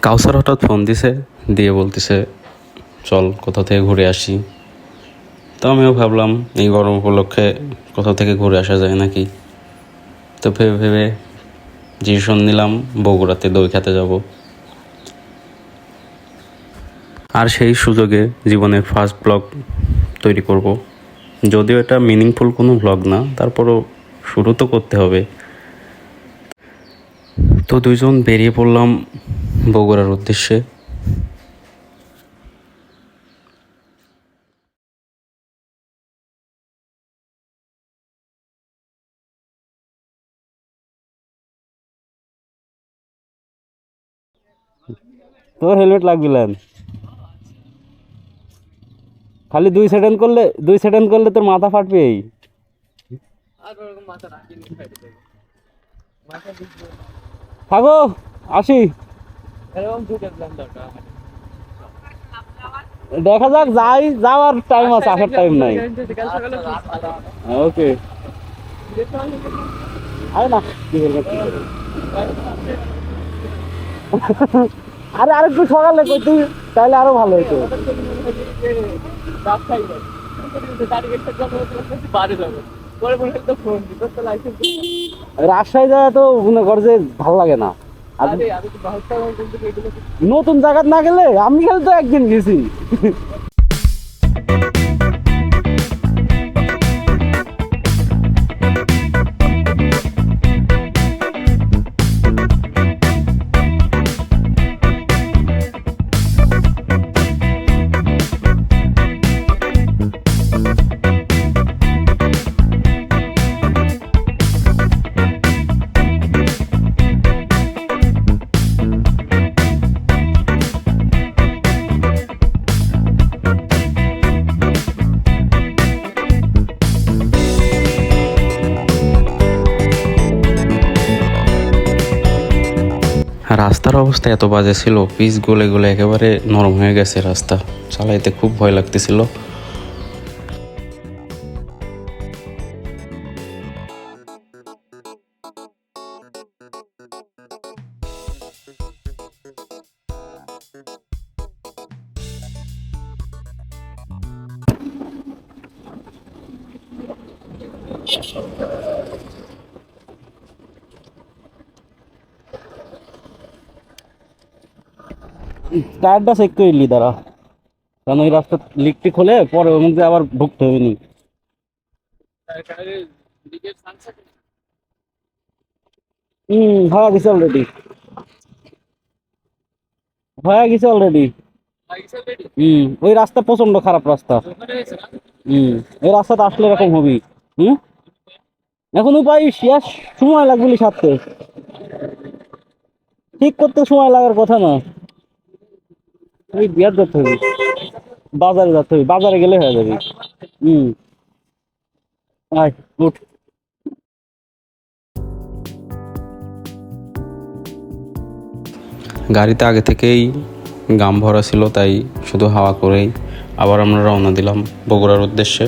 কাউসার হঠাৎ ফোন দিছে, দিয়ে বলতেছে চল কোথাও থেকে ঘুরে আসি। তো আমিও ভাবলাম এই গরম উপলক্ষে কোথাও থেকে ঘুরে আসা যায় নাকি। তো ভেবে ভেবে ডিসিশন নিলাম বগুড়াতে দই খেতে যাব। আর সেই সুযোগে জীবনের ফার্স্ট ব্লগ তৈরি করব। যদিও এটা মিনিংফুল কোনো ব্লগ না, তারপরও শুরু তো করতে হবে। তো দুইজন বেরিয়ে পড়লাম বগুড়ার উদ্দেশ্যে। তোর হেলমেট লাগবিলেন, খালি 2 সেকেন্ড করলে তোর মাথা ফাটবেই। থাকো, আসি। দেখা যাক, যাওয়ার টাইম আছে, আসার টাইম নাই। ওকে, আরে না, আরে আরেকটু সকালে কইতি তাহলে আরো ভালো হতো। রাজশাহী যাওয়া তো মনে কর যে ভালো লাগে না। নতুন জায়গা না গেলে, আমি গেলে তো একদিন গেছি। রাস্তার অবস্থা এত বাজে ছিল, পিচ গলে গলে একেবারে নরম হয়ে গেছে রাস্তা। চালাইতে খুব ভয় লাগতেছিল। টায়ারটা চেক করে নিলি দাঁড়া, কারণ ওই রাস্তা লিকটি খোলে পরে ওর মধ্যে আবার ঢুকতে হবে নি। হয়ে গেছে অলরেডি, হয়ে গেছে অলরেডি। ওই রাস্তা প্রচন্ড খারাপ রাস্তা। ওই রাস্তাতে আসলে এরকম হবি। হম, এখন উপায় শেষ, সময় লাগবে সারতে, ঠিক করতে সময় লাগার কথা না। ওই বিয়ার যেতে হবে, বাজারে যেতে হবে, বাজারে গেলে হয়ে যাবে। হম, আয় উঠ। গাড়িতে আগে থেকেই গাম ভরা ছিল, তাই শুধু হাওয়া করেই আবার আমরা রওনা দিলাম বগুড়ার উদ্দেশ্যে।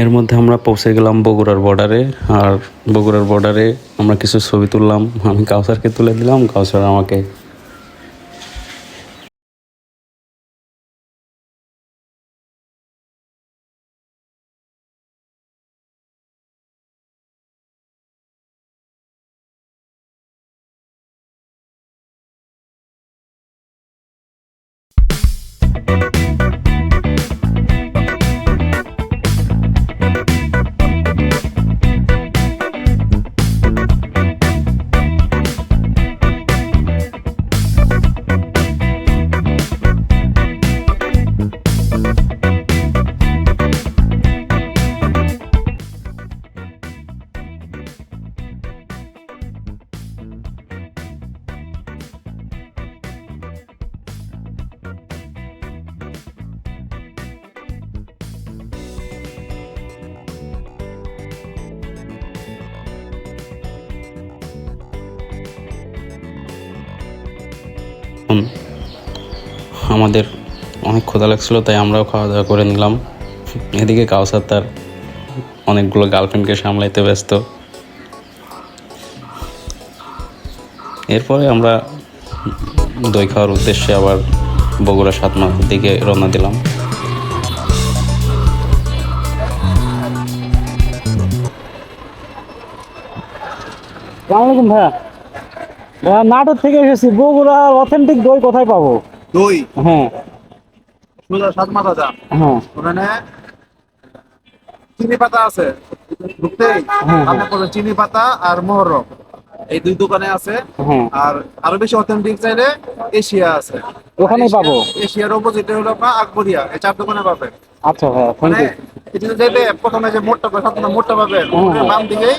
এর মধ্যে আমরা পৌঁছে গেলাম বগুড়ার বর্ডারে। আর বগুড়ার বর্ডারে আমরা কিছু ছবি তুললাম, আমি কাউসারকে তুলে দিলাম, কাউসার আমাকে। আমাদের অনেক ক্ষুধা লাগছিল, তাই আমরাও খাওয়া দাওয়া করে নিলাম। এদিকে কাউসার তার অনেকগুলো গার্লফ্রেন্ডকে সামলাইতে ব্যস্ত। এরপরে আমরা দই খাওয়ার উদ্দেশ্যে আবার বগুড়া সাতমাথার দিকে রওনা দিলাম। আসসালামু আলাইকুম ভাইয়া। ভাইয়া নাটোর থেকে এসেছি, বগুড়ার অথেন্টিক দই কোথায় পাবো? দই হ্যাঁ সোজা সাতমাথা যা, হ্যাঁ ওখানে চিনি পাতা আছে, ঢুকতেই হ্যাঁ। আপনি বলবেন চিনি পাতা আর মোহরম, এই দুই দোকানে আছে। হ্যাঁ আর আরো বেশি অথেন্টিক চাইলে এশিয়া আছে, ওখানেই পাবো। এশিয়ার অপোজিটে হলো আপনার আকবরিয়া, এই চার দোকানে পাবেন। আচ্ছা ভাইয়া, থ্যাংক মানে ইউ। এখানে যাইলে প্রথমে যে মোড়টা সবসময় মোড়টা পাবেন, হ্যাঁ। বাম দিকেই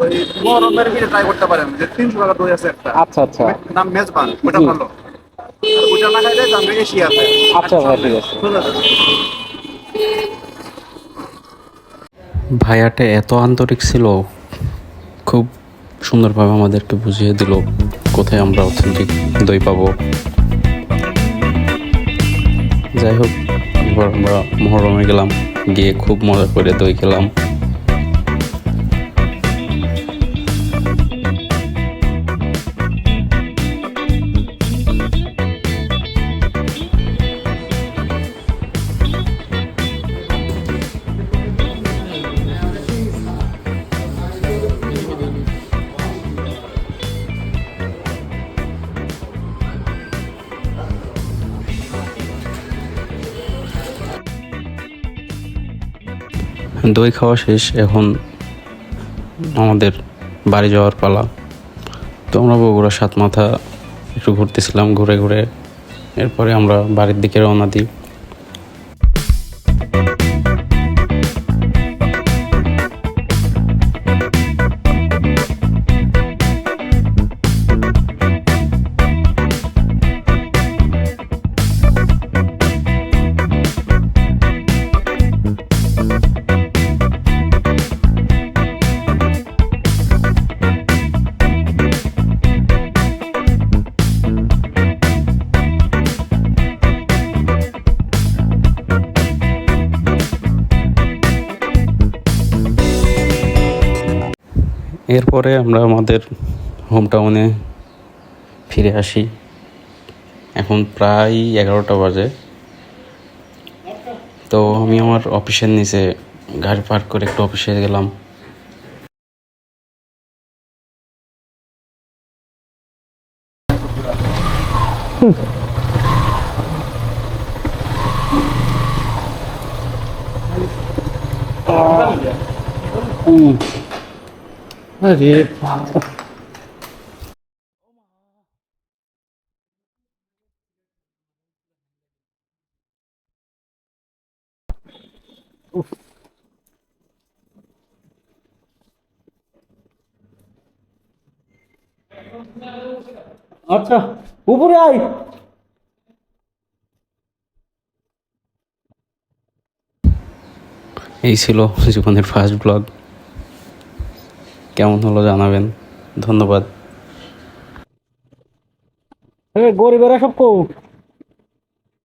ওই মোহরমের ভিতরে ট্রাই করতে পারেন, যে 300 টাকা দই আছে একটা, আচ্ছা আচ্ছা নাম মেজবান, ওটা জি। ভালো। আর ওটা না খাইলে জানবে এশিয়াতে। আচ্ছা ভাইয়া, ঠিক আছে। সোজা যাবেন। ভাইয়াটা এত আন্তরিক ছিল, খুব সুন্দরভাবে আমাদেরকে বুঝিয়ে দিল কোথায় আমরা অথেন্টিক দই পাবো। যাই হোক, এবার আমরা মহরমে গেলাম, গিয়ে খুব মজা করে দই খেলাম। দই খাওয়া শেষ, এখন আমাদের বাড়ি যাওয়ার পালা। তো আমরা বগুড়া সাতমাথা একটু ঘুরতেছিলাম, ঘুরে ঘুরে এরপরে আমরা বাড়ির দিকে রওনা দিই। এরপরে আমরা আমাদের হোম টাউনে ফিরে আসি। এখন প্রায় 11টা বাজে। তো আমি আমার অফিসের নিচে গাড়ি পার্ক করে একটু অফিসে গেলাম। আরে আচ্ছা, উপরে আয়। এই ছিল জীবনের ফার্স্ট ব্লগ। কেমন হলো জানাবেন। ধন্যবাদ। গরিবেরা সব কৌ